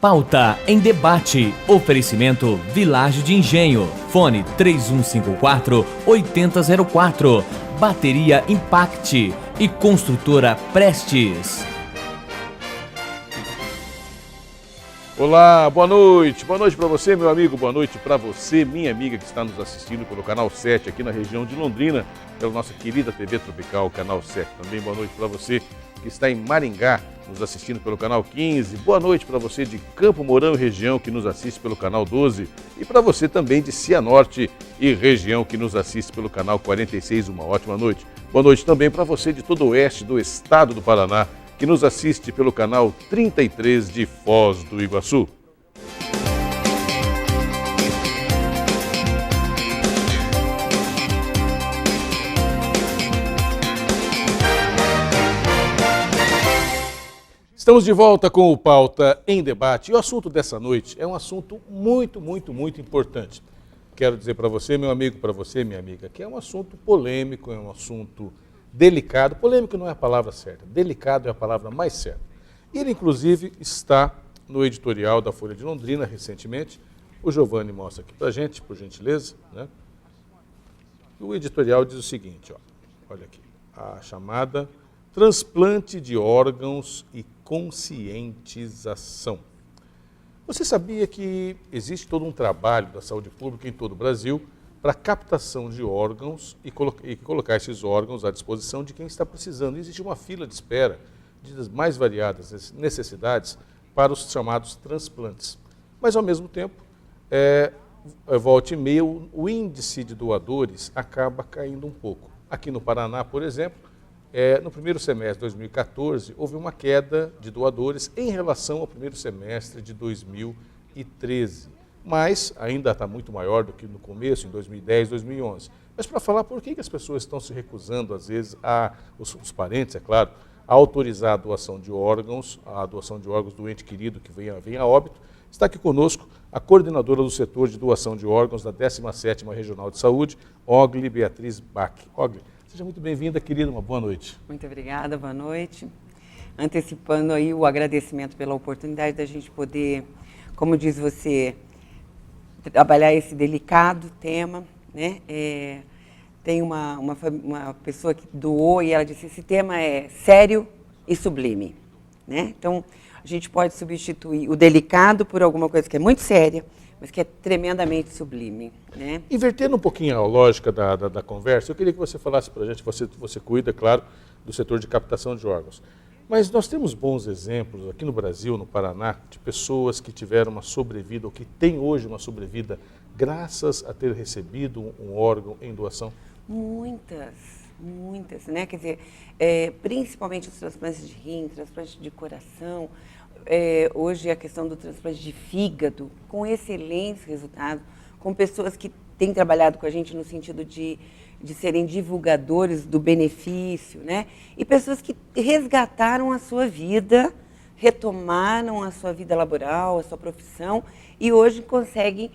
Pauta em debate. Oferecimento Village de Engenho. Fone 3154-8004. Bateria Impact e Construtora Prestes. Olá, boa noite. Boa noite para você, meu amigo. Boa noite para você, minha amiga que está nos assistindo pelo Canal 7 aqui na região de Londrina, pela nossa querida TV Tropical, Canal 7. Também boa noite para você que está em Maringá, nos assistindo pelo Canal 15. Boa noite para você de Campo Mourão e região que nos assiste pelo Canal 12. E para você também de Cianorte e região que nos assiste pelo Canal 46. Uma ótima noite. Boa noite também para você de todo o oeste do estado do Paraná, que nos assiste pelo Canal 33 de Foz do Iguaçu. Estamos de volta com o Pauta em Debate. E o assunto dessa noite é um assunto muito importante. Quero dizer para você, meu amigo, para você, minha amiga, que é um assunto polêmico, é um assunto delicado. Polêmico não é a palavra certa, delicado é a palavra mais certa. Ele, inclusive, está no editorial da Folha de Londrina, recentemente. O Giovanni mostra aqui para a gente, por gentileza, né? O editorial diz o seguinte, ó, olha aqui, a chamada transplante de órgãos e conscientização. Você sabia que existe todo um trabalho da saúde pública em todo o Brasil para captação de órgãos e colocar esses órgãos à disposição de quem está precisando? Existe uma fila de espera de mais variadas necessidades para os chamados transplantes. Mas, ao mesmo tempo, volta e meia, o índice de doadores acaba caindo um pouco. Aqui no Paraná, por exemplo, no primeiro semestre de 2014, houve uma queda de doadores em relação ao primeiro semestre de 2013. Mas ainda está muito maior do que no começo, em 2010, 2011. Mas para falar por que as pessoas estão se recusando, às vezes, os parentes, é claro, a autorizar a doação de órgãos do ente querido que vem a óbito, está aqui conosco a coordenadora do setor de doação de órgãos da 17ª Regional de Saúde, Ogli Beatriz Bach. Ogli, seja muito bem-vinda, querida, uma boa noite. Muito obrigada, boa noite. Antecipando aí o agradecimento pela oportunidade da gente poder, como diz você, trabalhar esse delicado tema, né? Tem uma pessoa que doou e ela disse, esse tema é sério e sublime, né? Então, a gente pode substituir o delicado por alguma coisa que é muito séria, mas que é tremendamente sublime, né? Invertendo um pouquinho a lógica da conversa, eu queria que você falasse para a gente, você cuida, claro, do setor de captação de órgãos. Mas nós temos bons exemplos aqui no Brasil, no Paraná, de pessoas que tiveram uma sobrevida, ou que têm hoje uma sobrevida, graças a ter recebido um órgão em doação? Muitas, né? Quer dizer, principalmente os transplantes de rim, transplantes de coração, hoje a questão do transplante de fígado, com excelentes resultados, com pessoas que têm trabalhado com a gente no sentido de serem divulgadores do benefício, né? E pessoas que resgataram a sua vida, retomaram a sua vida laboral, a sua profissão, e hoje conseguem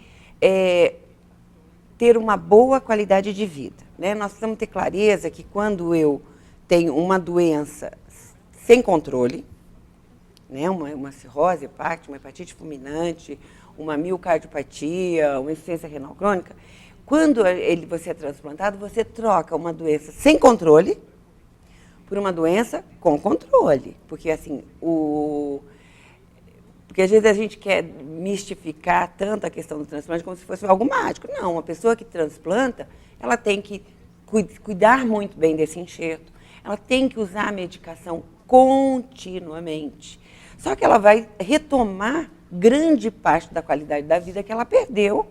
ter uma boa qualidade de vida, né? Nós precisamos ter clareza que quando eu tenho uma doença sem controle, né? Uma cirrose hepática, uma hepatite fulminante, uma miocardiopatia, uma insuficiência renal crônica, quando você é transplantado, você troca uma doença sem controle por uma doença com controle. Porque, assim, porque às vezes a gente quer mistificar tanto a questão do transplante como se fosse algo mágico. Não, uma pessoa que transplanta, ela tem que cuidar muito bem desse enxerto, ela tem que usar a medicação continuamente. Só que ela vai retomar grande parte da qualidade da vida que ela perdeu,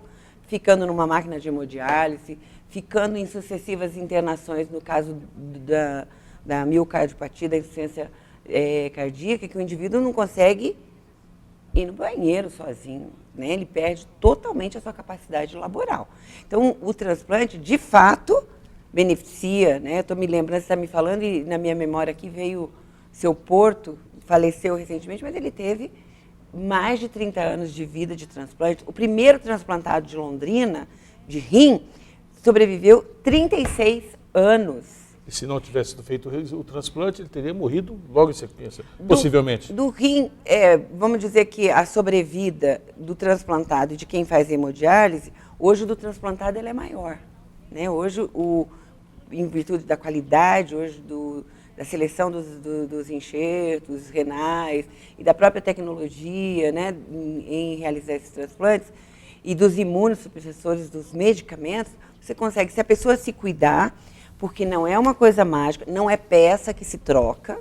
ficando numa máquina de hemodiálise, ficando em sucessivas internações, no caso da miocardiopatia, da insuficiência cardíaca, que o indivíduo não consegue ir no banheiro sozinho, né? Ele perde totalmente a sua capacidade laboral. Então, o transplante, de fato, beneficia, né? Estou me lembrando, você está me falando, e na minha memória aqui veio seu Porto, faleceu recentemente, mas ele teve mais de 30 anos de vida de transplante. O primeiro transplantado de Londrina, de rim, sobreviveu 36 anos. E se não tivesse sido feito o transplante, ele teria morrido logo em sequência, possivelmente. Do rim, vamos dizer que a sobrevida do transplantado e de quem faz hemodiálise, hoje o do transplantado ele é maior. Né? Hoje, em virtude da qualidade, hoje da seleção dos enxertos renais e da própria tecnologia, né, em realizar esses transplantes, e dos imunossupressores, dos medicamentos, você consegue, se a pessoa se cuidar, porque não é uma coisa mágica, não é peça que se troca,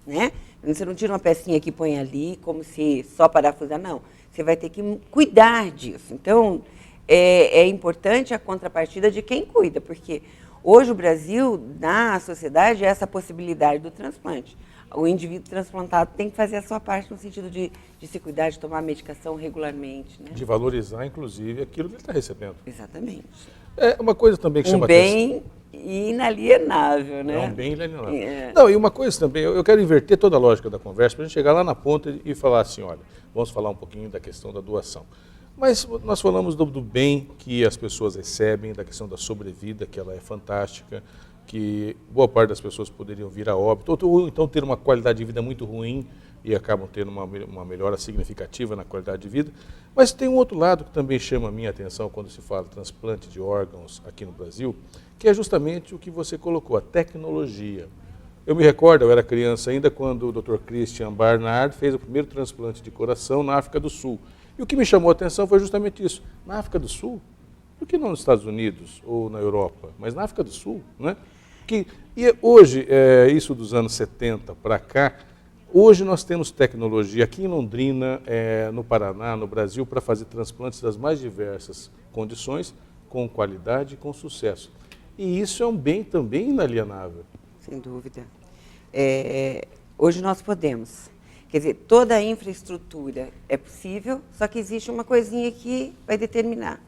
né? Você não tira uma pecinha que põe ali, como se só parafusar, não. Você vai ter que cuidar disso. Então, é importante a contrapartida de quem cuida, porque hoje o Brasil, na sociedade, é essa possibilidade do transplante. O indivíduo transplantado tem que fazer a sua parte no sentido de se cuidar, de tomar a medicação regularmente. Né? De valorizar, inclusive, aquilo que ele está recebendo. Exatamente. É uma coisa também que chama atenção. Inalienável, né? É um bem inalienável. Não, e uma coisa também, eu quero inverter toda a lógica da conversa para a gente chegar lá na ponta e falar assim, olha, vamos falar um pouquinho da questão da doação. Mas nós falamos do bem que as pessoas recebem, da questão da sobrevida, que ela é fantástica, que boa parte das pessoas poderiam vir a óbito, ou então ter uma qualidade de vida muito ruim e acabam tendo uma melhora significativa na qualidade de vida. Mas tem um outro lado que também chama a minha atenção quando se fala de transplante de órgãos aqui no Brasil, que é justamente o que você colocou, a tecnologia. Eu me recordo, eu era criança ainda, quando o Dr. Christian Barnard fez o primeiro transplante de coração na África do Sul. E o que me chamou a atenção foi justamente isso. Na África do Sul, por que não nos Estados Unidos ou na Europa, mas na África do Sul, né? E hoje, isso dos anos 70 para cá, hoje nós temos tecnologia aqui em Londrina, no Paraná, no Brasil, para fazer transplantes das mais diversas condições, com qualidade e com sucesso. E isso é um bem também inalienável. Sem dúvida. Hoje nós podemos. Quer dizer, toda a infraestrutura é possível, só que existe uma coisinha que vai determinar.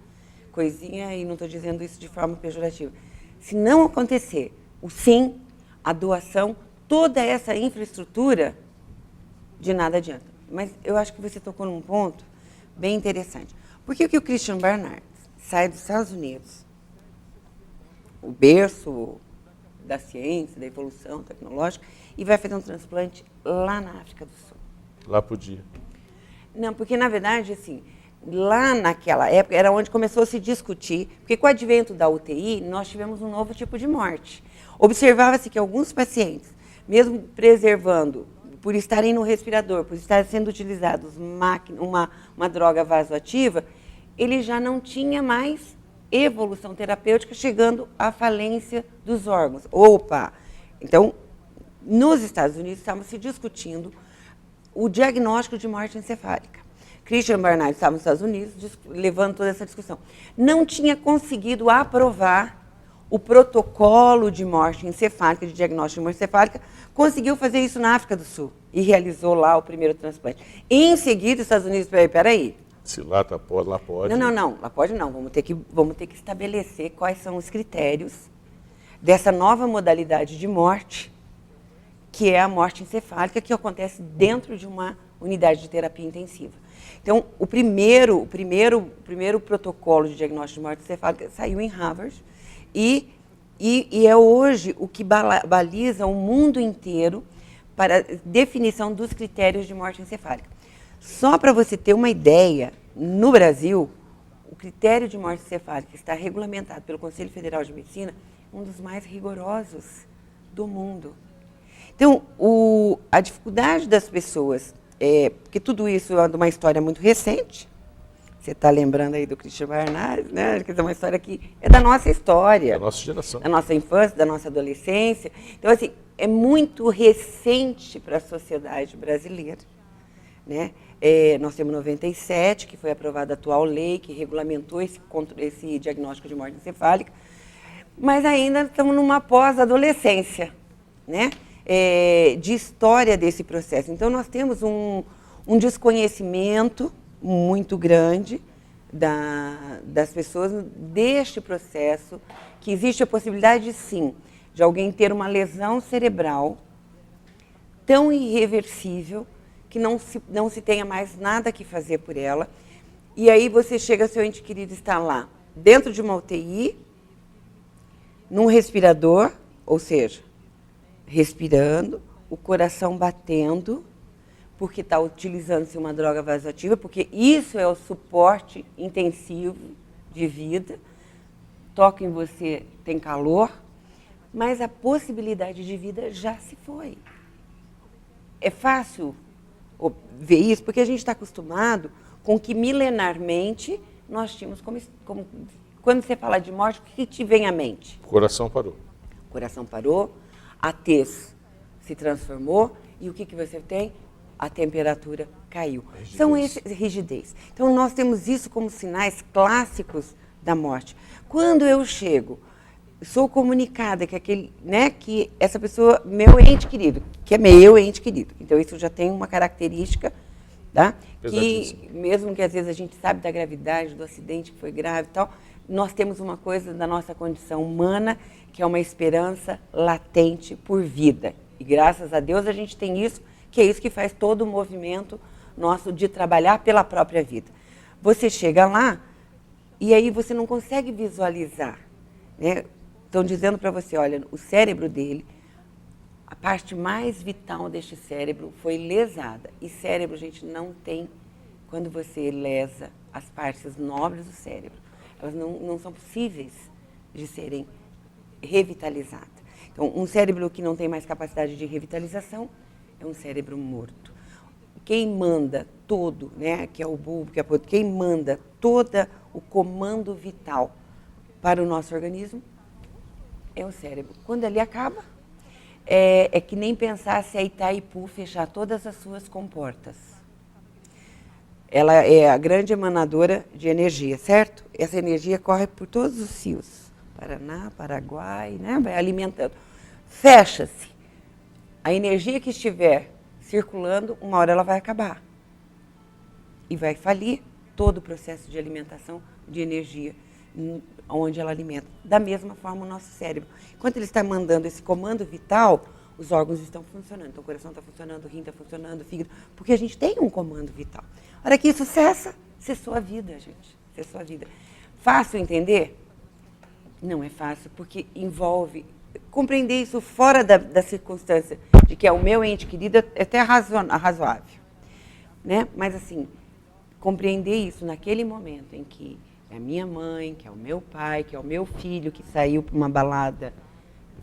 Coisinha, e não estou dizendo isso de forma pejorativa. Se não acontecer o sim, a doação, toda essa infraestrutura, de nada adianta. Mas eu acho que você tocou num ponto bem interessante. Por que o Christian Barnard sai dos Estados Unidos, o berço da ciência, da evolução tecnológica, e vai fazer um transplante lá na África do Sul? Lá podia. Não, porque, na verdade, assim, lá naquela época era onde começou a se discutir, porque com o advento da UTI, nós tivemos um novo tipo de morte. Observava-se que alguns pacientes, mesmo preservando, por estarem no respirador, por estarem sendo utilizados uma droga vasoativa, ele já não tinha mais evolução terapêutica, chegando à falência dos órgãos. Opa! Então, nos Estados Unidos, estava se discutindo o diagnóstico de morte encefálica. Christian Barnard estava nos Estados Unidos, levando toda essa discussão. Não tinha conseguido aprovar o protocolo de morte encefálica, de diagnóstico de morte encefálica, conseguiu fazer isso na África do Sul e realizou lá o primeiro transplante. Em seguida, os Estados Unidos, peraí. Se lá pode, lá pode. Não, lá pode não. Vamos ter que estabelecer quais são os critérios dessa nova modalidade de morte, que é a morte encefálica, que acontece dentro de uma unidade de terapia intensiva. Então, o primeiro protocolo de diagnóstico de morte encefálica saiu em Harvard e é hoje o que baliza o mundo inteiro para a definição dos critérios de morte encefálica. Só para você ter uma ideia, no Brasil, o critério de morte encefálica está regulamentado pelo Conselho Federal de Medicina, um dos mais rigorosos do mundo. Então, a dificuldade das pessoas, porque tudo isso é de uma história muito recente, você está lembrando aí do Christian Barnard, né? Quer dizer, uma história que é da nossa história. Da nossa geração. Da nossa infância, da nossa adolescência. Então, assim, é muito recente para a sociedade brasileira. Né? Nós temos 97, que foi aprovada a atual lei, que regulamentou esse diagnóstico de morte encefálica, mas ainda estamos numa pós-adolescência, né? De história desse processo. Então, nós temos um desconhecimento muito grande das pessoas deste processo, que existe a possibilidade, sim, de alguém ter uma lesão cerebral tão irreversível que não se tenha mais nada que fazer por ela. E aí você chega, seu ente querido está lá, dentro de uma UTI, num respirador, ou seja, respirando, o coração batendo, porque está utilizando-se uma droga vasoativa, porque isso é o suporte intensivo de vida. Toca em você, tem calor, mas a possibilidade de vida já se foi. É fácil ver isso, porque a gente está acostumado com que milenarmente nós tínhamos como quando você fala de morte, o que te vem à mente? O coração parou. O coração parou, a tez se transformou e o que você tem? A temperatura caiu. Rigidez. São esses rigidez. Então nós temos isso como sinais clássicos da morte. Quando eu chego, sou comunicada que essa pessoa, meu ente querido, que é meu ente querido. Então isso já tem uma característica, tá? Que mesmo que às vezes a gente sabe da gravidade do acidente que foi grave e tal, nós temos uma coisa da nossa condição humana que é uma esperança latente por vida. E graças a Deus a gente tem isso, que é isso que faz todo o movimento nosso de trabalhar pela própria vida. Você chega lá e aí você não consegue visualizar, né? Estão dizendo para você, olha, o cérebro dele, a parte mais vital deste cérebro foi lesada. E cérebro, gente, não tem, quando você lesa as partes nobres do cérebro, elas não são possíveis de serem revitalizadas. Então, um cérebro que não tem mais capacidade de revitalização é um cérebro morto. Quem manda todo, né, que é o bulbo, quem manda todo o comando vital para o nosso organismo é o cérebro. Quando ele acaba, é que nem pensar se a Itaipu fechar todas as suas comportas. Ela é a grande emanadora de energia, certo? Essa energia corre por todos os rios. Paraná, Paraguai, né? Vai alimentando. Fecha-se. A energia que estiver circulando, uma hora ela vai acabar. E vai falir todo o processo de alimentação de energia, onde ela alimenta. Da mesma forma o nosso cérebro. Enquanto ele está mandando esse comando vital, os órgãos estão funcionando. Então o coração está funcionando, o rim está funcionando, o fígado, porque a gente tem um comando vital. A hora que isso cessa, cessou a vida, gente. Cessou a vida. Fácil entender? Não é fácil, porque envolve... Compreender isso fora da circunstância de que é o meu ente querido é até razoável. Né? Mas, assim, compreender isso naquele momento em que é a minha mãe, que é o meu pai, que é o meu filho que saiu para uma balada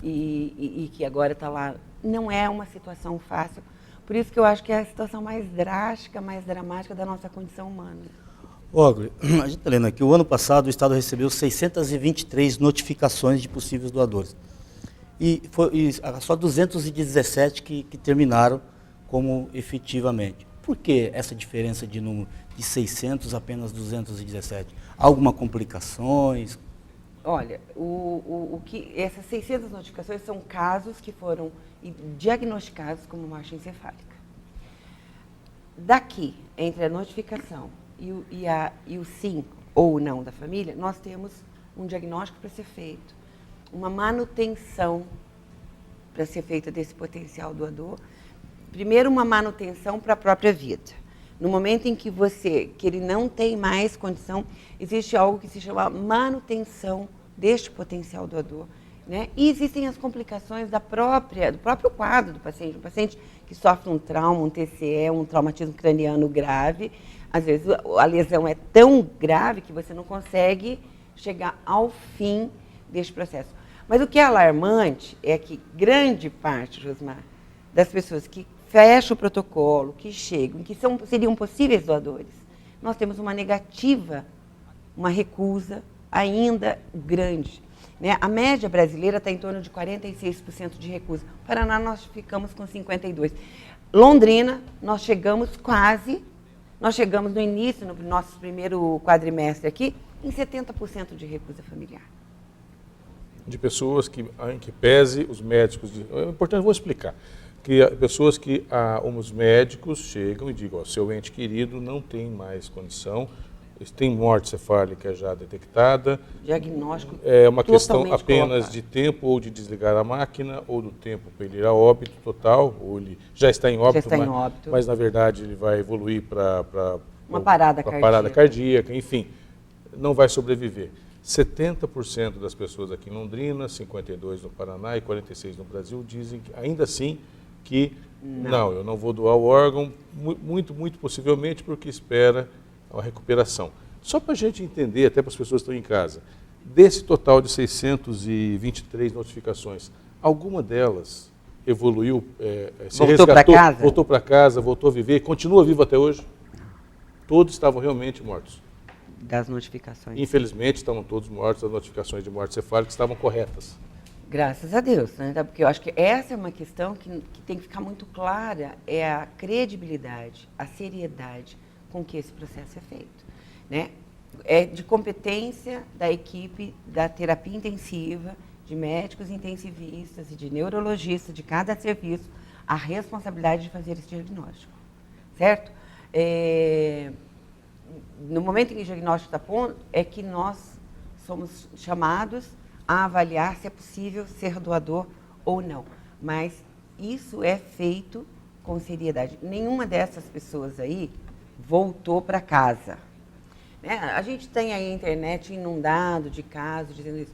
e que agora está lá, não é uma situação fácil. Por isso que eu acho que é a situação mais drástica, mais dramática da nossa condição humana. Ogre, a gente está lendo aqui, o ano passado o Estado recebeu 623 notificações de possíveis doadores. E só 217 que terminaram como efetivamente. Por que essa diferença de número de 600 apenas 217? Alguma complicações? Olha, essas 600 notificações são casos que foram diagnosticados como morte encefálica. Daqui, entre a notificação e o sim ou não da família, nós temos um diagnóstico para ser feito, uma manutenção para ser feita desse potencial doador. Primeiro, uma manutenção para a própria vida. No momento em que ele não tem mais condição, existe algo que se chama manutenção deste potencial doador, né? E existem as complicações do próprio quadro do paciente. Um paciente que sofre um trauma, um TCE, um traumatismo craniano grave, às vezes a lesão é tão grave que você não consegue chegar ao fim deste processo. Mas o que é alarmante é que grande parte, Josmar, das pessoas que fecham o protocolo, que chegam, que seriam possíveis doadores, nós temos uma negativa, uma recusa ainda grande. Né? A média brasileira está em torno de 46% de recusa. Paraná, nós ficamos com 52%. Londrina, nós chegamos no início, no nosso primeiro quadrimestre aqui, em 70% de recusa familiar. De pessoas que pese os médicos... É importante, eu vou explicar. Que pessoas que os médicos chegam e digam, seu ente querido não tem mais condição, tem morte cefálica já detectada. Diagnóstico é uma questão apenas colocado. De tempo ou de desligar a máquina, ou do tempo para ele ir a óbito total, ou ele já está em óbito, mas na verdade ele vai evoluir para uma parada cardíaca, enfim, não vai sobreviver. 70% das pessoas aqui em Londrina, 52% no Paraná e 46% no Brasil dizem que, ainda assim que não, eu não vou doar o órgão, muito possivelmente porque espera a recuperação. Só para a gente entender, até para as pessoas que estão em casa, desse total de 623 notificações, alguma delas evoluiu, se resgatou, voltou para casa, voltou a viver, continua vivo até hoje? Todos estavam realmente mortos. Das notificações. Infelizmente, estavam todos mortos, as notificações de morte cefálica estavam corretas. Graças a Deus, né? Porque eu acho que essa é uma questão que tem que ficar muito clara, é a credibilidade, a seriedade com que esse processo é feito, né? É de competência da equipe da terapia intensiva, de médicos intensivistas e de neurologistas de cada serviço, a responsabilidade de fazer esse diagnóstico, certo? No momento em que o diagnóstico está pronto, é que nós somos chamados a avaliar se é possível ser doador ou não. Mas isso é feito com seriedade. Nenhuma dessas pessoas aí voltou para casa. Né? A gente tem aí a internet inundado de casos dizendo isso.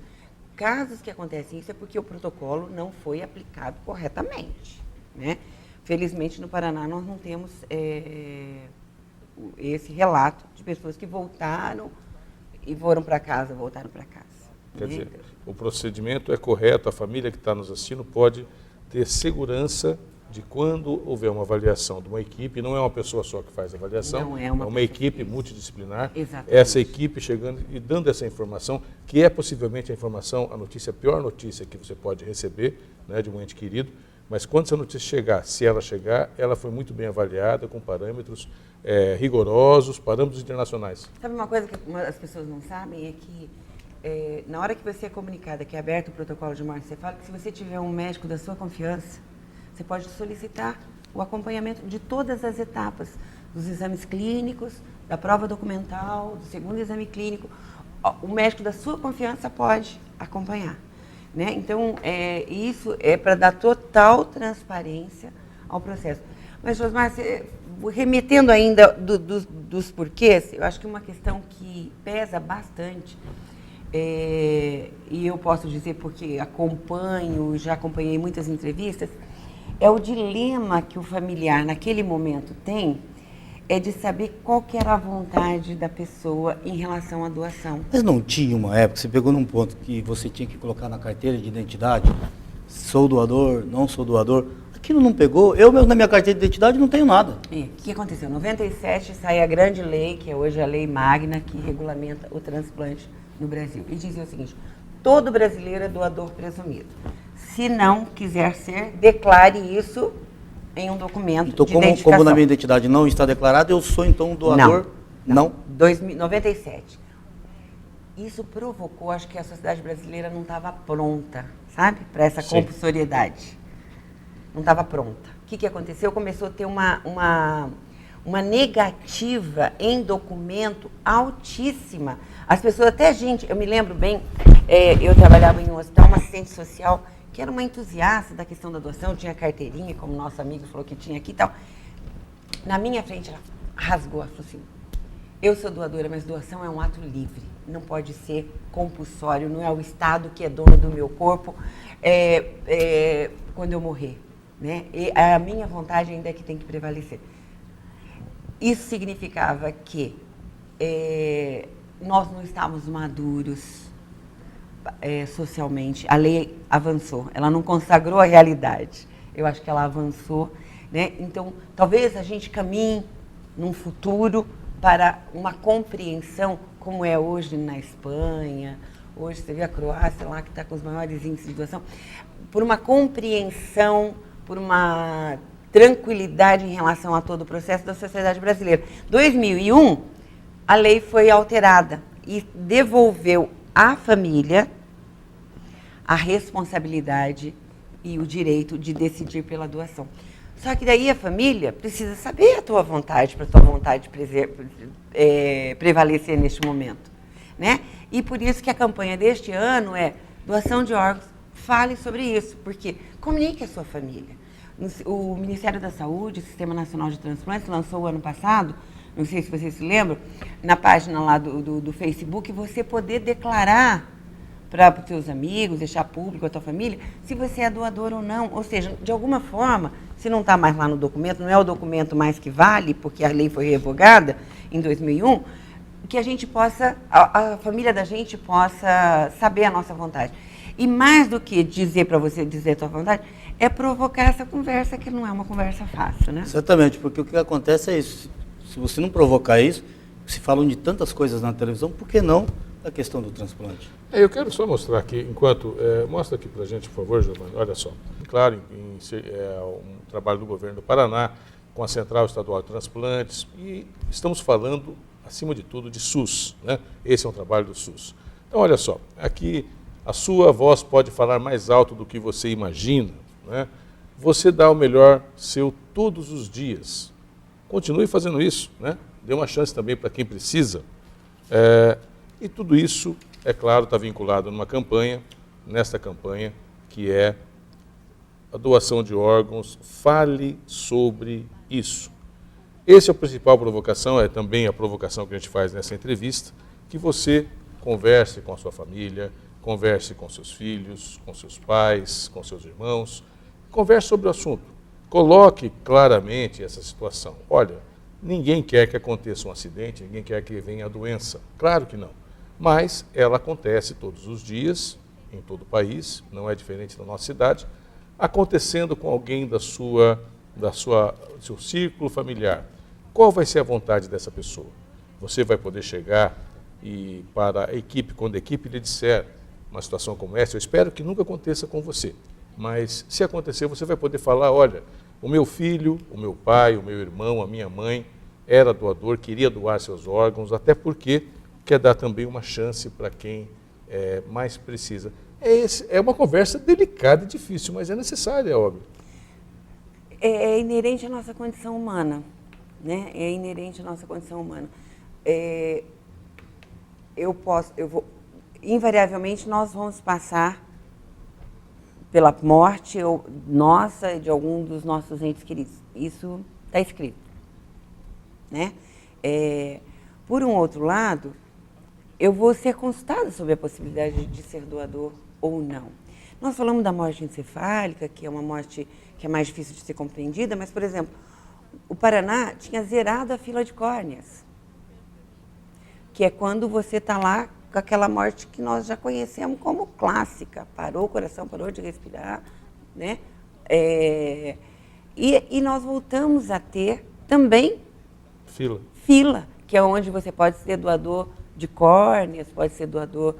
Casos que acontecem isso é porque o protocolo não foi aplicado corretamente. Né? Felizmente, no Paraná, nós não temos esse relato de pessoas que voltaram e foram para casa, voltaram para casa. Quer dizer, o procedimento é correto, a família que está nos assistindo pode ter segurança de quando houver uma avaliação de uma equipe, não é uma pessoa só que faz a avaliação, não é uma equipe multidisciplinar, exatamente. Essa equipe chegando e dando essa informação, que é possivelmente a informação, a pior notícia que você pode receber, né, de um ente querido, mas quando essa notícia chegar, se ela chegar, ela foi muito bem avaliada, com parâmetros rigorosos, parâmetros internacionais. Sabe uma coisa que as pessoas não sabem? É que na hora que você é comunicada que é aberto o protocolo de morte cefálica, se você tiver um médico da sua confiança, você pode solicitar o acompanhamento de todas as etapas, dos exames clínicos, da prova documental, do segundo exame clínico. O médico da sua confiança pode acompanhar. Né? Então, isso é para dar total transparência ao processo. Mas, Josmar, remetendo ainda dos porquês, eu acho que uma questão que pesa bastante, e eu posso dizer porque já acompanhei muitas entrevistas, é o dilema que o familiar naquele momento tem, é de saber qual que era a vontade da pessoa em relação à doação. Mas não tinha uma época, você pegou num ponto que você tinha que colocar na carteira de identidade, sou doador, não sou doador. Aquilo não pegou, eu mesmo na minha carteira de identidade não tenho nada. O que aconteceu? Em 97 sai a grande lei, que é hoje a Lei Magna, que regulamenta o transplante no Brasil. E dizia o seguinte: todo brasileiro é doador presumido. Se não quiser ser, declare isso em um documento então, de identificação. Como na minha identidade não está declarado, eu sou então um doador? Não. 97. Isso provocou, acho que a sociedade brasileira não estava pronta, sabe? Para essa compulsoriedade. Não estava pronta. O que aconteceu? Começou a ter uma negativa em documento altíssima. As pessoas, até gente, eu me lembro bem, eu trabalhava em um hospital, uma assistente social, que era uma entusiasta da questão da doação, tinha carteirinha, como nosso amigo falou que tinha aqui e tal. Na minha frente, ela rasgou, ela falou assim: eu sou doadora, mas doação é um ato livre, não pode ser compulsório, não é o Estado que é dono do meu corpo quando eu morrer. Né? E a minha vontade ainda é que tem que prevalecer. Isso significava que nós não estávamos maduros socialmente. A lei avançou, ela não consagrou a realidade. Eu acho que ela avançou. Né? Então, talvez a gente caminhe num futuro para uma compreensão, como é hoje na Espanha, hoje você vê a Croácia lá, que está com os maiores índices de doação, por uma compreensão, por uma tranquilidade em relação a todo o processo da sociedade brasileira. Em 2001, a lei foi alterada e devolveu à família a responsabilidade e o direito de decidir pela doação. Só que daí a família precisa saber a tua vontade, para a tua vontade prevalecer neste momento. Né? E por isso que a campanha deste ano é doação de órgãos. Fale sobre isso, porque comunique a sua família. O Ministério da Saúde, o Sistema Nacional de Transplantes, lançou o ano passado não sei se vocês se lembram, na página lá do Facebook, você poder declarar para os seus amigos, deixar público a tua família, se você é doador ou não. Ou seja, de alguma forma, se não está mais lá no documento, não é o documento mais que vale, porque a lei foi revogada em 2001, que a gente possa, a família da gente possa saber a nossa vontade. E mais do que dizer para você dizer a tua vontade, é provocar essa conversa, que não é uma conversa fácil, né? Exatamente, porque o que acontece é isso. Se você não provocar isso, se falam de tantas coisas na televisão, por que não a questão do transplante? Eu quero só mostrar aqui, enquanto... mostra aqui para a gente, por favor, Giovanni, olha só. Claro, um trabalho do governo do Paraná, com a Central Estadual de Transplantes, e estamos falando, acima de tudo, de SUS, né? Esse é um trabalho do SUS. Então, olha só, aqui a sua voz pode falar mais alto do que você imagina, né? Você dá o melhor seu todos os dias. Continue fazendo isso, né? Dê uma chance também para quem precisa. E tudo isso, é claro, está vinculado numa campanha, nesta campanha, que é a doação de órgãos. Fale sobre isso. Essa é a principal provocação, é também a provocação que a gente faz nessa entrevista, que você converse com a sua família, converse com seus filhos, com seus pais, com seus irmãos, converse sobre o assunto. Coloque claramente essa situação. Olha, ninguém quer que aconteça um acidente, ninguém quer que venha a doença. Claro que não. Mas ela acontece todos os dias, em todo o país, não é diferente da nossa cidade, acontecendo com alguém do seu círculo familiar. Qual vai ser a vontade dessa pessoa? Você vai poder chegar e para a equipe, quando a equipe lhe disser uma situação como essa, eu espero que nunca aconteça com você, mas se acontecer, você vai poder falar, olha, o meu filho, o meu pai, o meu irmão, a minha mãe era doador, queria doar seus órgãos, até porque quer dar também uma chance para quem mais precisa. É uma conversa delicada e difícil, mas é necessária, óbvio. É inerente à nossa condição humana, né? É inerente à nossa condição humana. Invariavelmente, nós vamos passar pela morte nossa e de algum dos nossos entes queridos. Isso está escrito, né? Por um outro lado, eu vou ser consultada sobre a possibilidade de ser doador ou não. Nós falamos da morte encefálica, que é uma morte que é mais difícil de ser compreendida, mas, por exemplo, o Paraná tinha zerado a fila de córneas, que é quando você está lá com aquela morte que nós já conhecemos como clássica. Parou o coração, parou de respirar, né? E nós voltamos a ter também fila, que é onde você pode ser doador de córneas, pode ser doador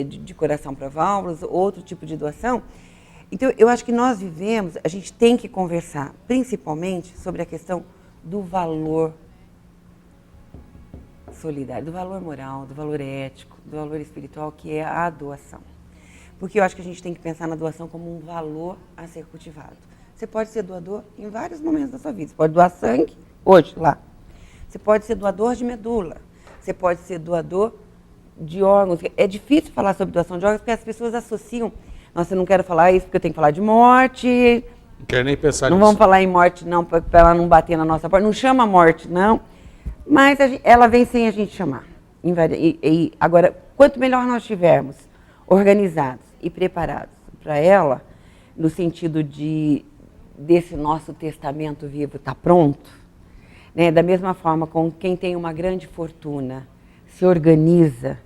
de coração para válvulas, outro tipo de doação. Então, eu acho que nós vivemos, a gente tem que conversar, principalmente, sobre a questão do valor solidário, do valor moral, do valor ético, do valor espiritual, que é a doação. Porque eu acho que a gente tem que pensar na doação como um valor a ser cultivado. Você pode ser doador em vários momentos da sua vida. Você pode doar sangue, hoje, lá. Você pode ser doador de medula. Você pode ser doador de órgãos. É difícil falar sobre doação de órgãos porque as pessoas associam. Nossa, eu não quero falar isso porque eu tenho que falar de morte. Não quero nem pensar nisso. Não vamos falar em morte, não, para ela não bater na nossa porta. Não chama morte, não. Mas ela vem sem a gente chamar. Agora, quanto melhor nós estivermos organizados e preparados para ela, no sentido desse nosso testamento vivo estar pronto, né? Da mesma forma como quem tem uma grande fortuna se organiza,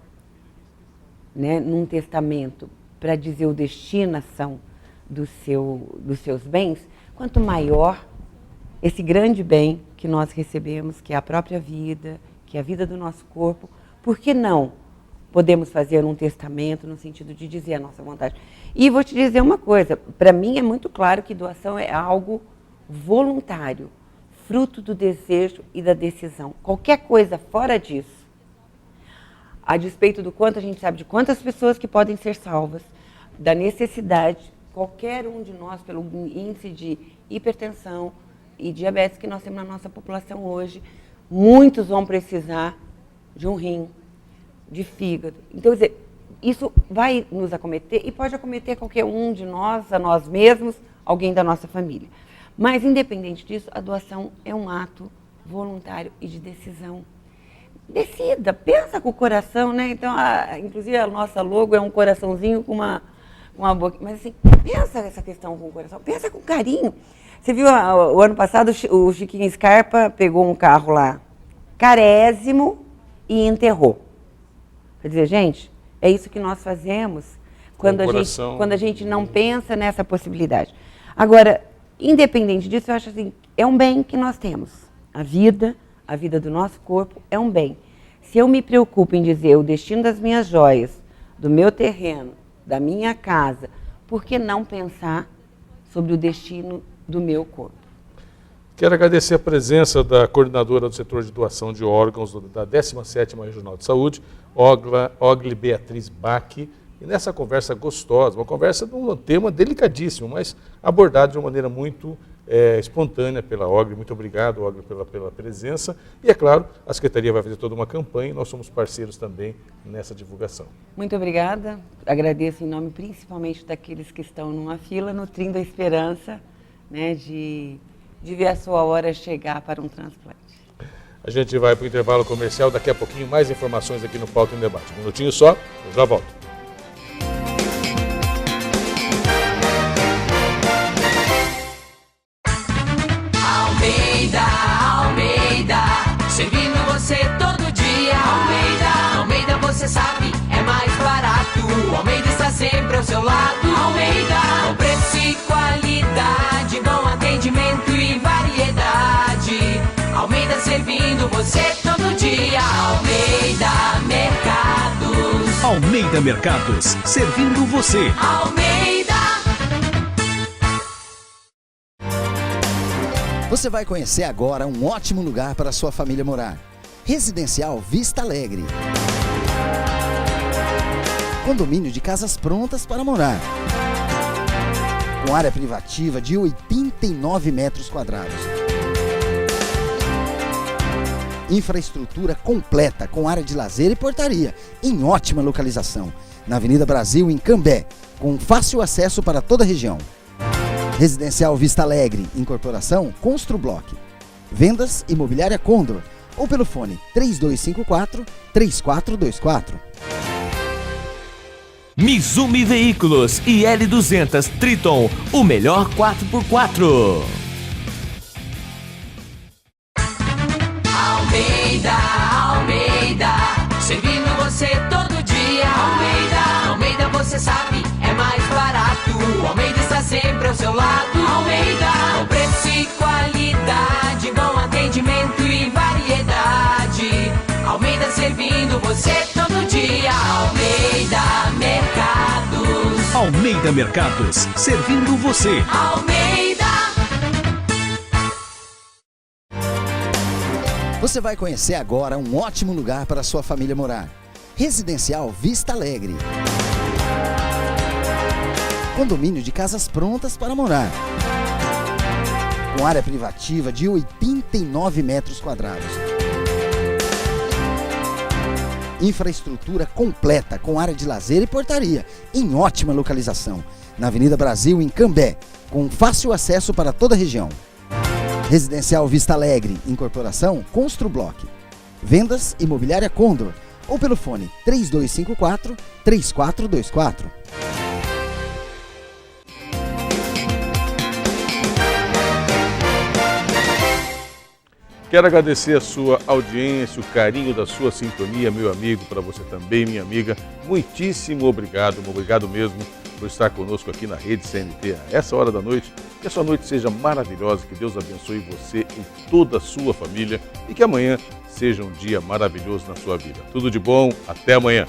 né, num testamento para dizer a destinação dos seus bens, quanto maior esse grande bem que nós recebemos, que é a própria vida, que é a vida do nosso corpo, por que não podemos fazer um testamento no sentido de dizer a nossa vontade? E vou te dizer uma coisa, para mim é muito claro que doação é algo voluntário, fruto do desejo e da decisão. Qualquer coisa fora disso, a despeito do quanto a gente sabe de quantas pessoas que podem ser salvas, da necessidade, qualquer um de nós, pelo índice de hipertensão e diabetes que nós temos na nossa população hoje, muitos vão precisar de um rim, de fígado. Então, quer dizer, isso vai nos acometer e pode acometer qualquer um de nós, a nós mesmos, alguém da nossa família. Mas, independente disso, a doação é um ato voluntário e de decisão. Decida, pensa com o coração, né? Então, inclusive a nossa logo é um coraçãozinho com uma boca. Mas assim, pensa essa questão com o coração, pensa com carinho. Você viu, o ano passado, o Chiquinho Scarpa pegou um carro lá, carésimo, e enterrou. Quer dizer, gente, é isso que nós fazemos quando a gente não pensa nessa possibilidade. Agora, independente disso, eu acho assim, é um bem que nós temos. A vida do nosso corpo é um bem. Se eu me preocupo em dizer o destino das minhas joias, do meu terreno, da minha casa, por que não pensar sobre o destino do meu corpo? Quero agradecer a presença da coordenadora do setor de doação de órgãos da 17ª Regional de Saúde, Ogli Beatriz Bach, e nessa conversa gostosa, uma conversa de um tema delicadíssimo, mas abordado de uma maneira muito espontânea pela Ogli. Muito obrigado, Ogli, pela presença. E, é claro, a Secretaria vai fazer toda uma campanha e nós somos parceiros também nessa divulgação. Muito obrigada. Agradeço em nome principalmente daqueles que estão numa fila, nutrindo a esperança, né, de ver a sua hora chegar para um transplante. A gente vai para o intervalo comercial, daqui a pouquinho mais informações aqui no Pauta em Debate. Um minutinho só, eu já volto. Almeida, servindo você todo dia. Almeida, você sabe, é mais barato. Almeida está sempre ao seu lado. Almeida, com preço e qualidade, bom atendimento e variedade. Almeida servindo você todo dia. Almeida Mercados. Almeida Mercados, servindo você. Almeida. Você vai conhecer agora um ótimo lugar para a sua família morar. Residencial Vista Alegre. Condomínio de casas prontas para morar. Com área privativa de 89 metros quadrados. Infraestrutura completa com área de lazer e portaria, em ótima localização. Na Avenida Brasil, em Cambé, com fácil acesso para toda a região. Residencial Vista Alegre, incorporação Construblock. Vendas Imobiliária Condor, ou pelo fone 3254-3424. Mizumi Veículos e L200 Triton, o melhor 4x4. Almeida, servindo você todo dia. Almeida, você sabe, é mais barato. Almeida está sempre ao seu lado. Almeida, com preço e qualidade, bom atendimento e variedade. Almeida servindo você todo dia. Almeida Mercados. Almeida Mercados, servindo você. Almeida. Você vai conhecer agora um ótimo lugar para a sua família morar. Residencial Vista Alegre. Condomínio de casas prontas para morar. Com área privativa de 89 metros quadrados. Infraestrutura completa com área de lazer e portaria, em ótima localização. Na Avenida Brasil, em Cambé, com fácil acesso para toda a região. Residencial Vista Alegre, incorporação Construblock. Vendas Imobiliária Condor, ou pelo fone 3254-3424. Quero agradecer a sua audiência, o carinho da sua sintonia, meu amigo, para você também, minha amiga. Muitíssimo obrigado mesmo por estar conosco aqui na Rede CNT a essa hora da noite. Que a sua noite seja maravilhosa, que Deus abençoe você e toda a sua família e que amanhã seja um dia maravilhoso na sua vida. Tudo de bom, até amanhã.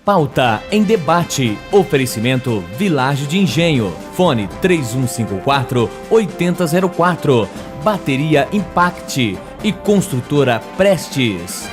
Pauta em Debate. Oferecimento Vilagem de Engenho. Fone 3154-8004. Bateria Impact e Construtora Prestes.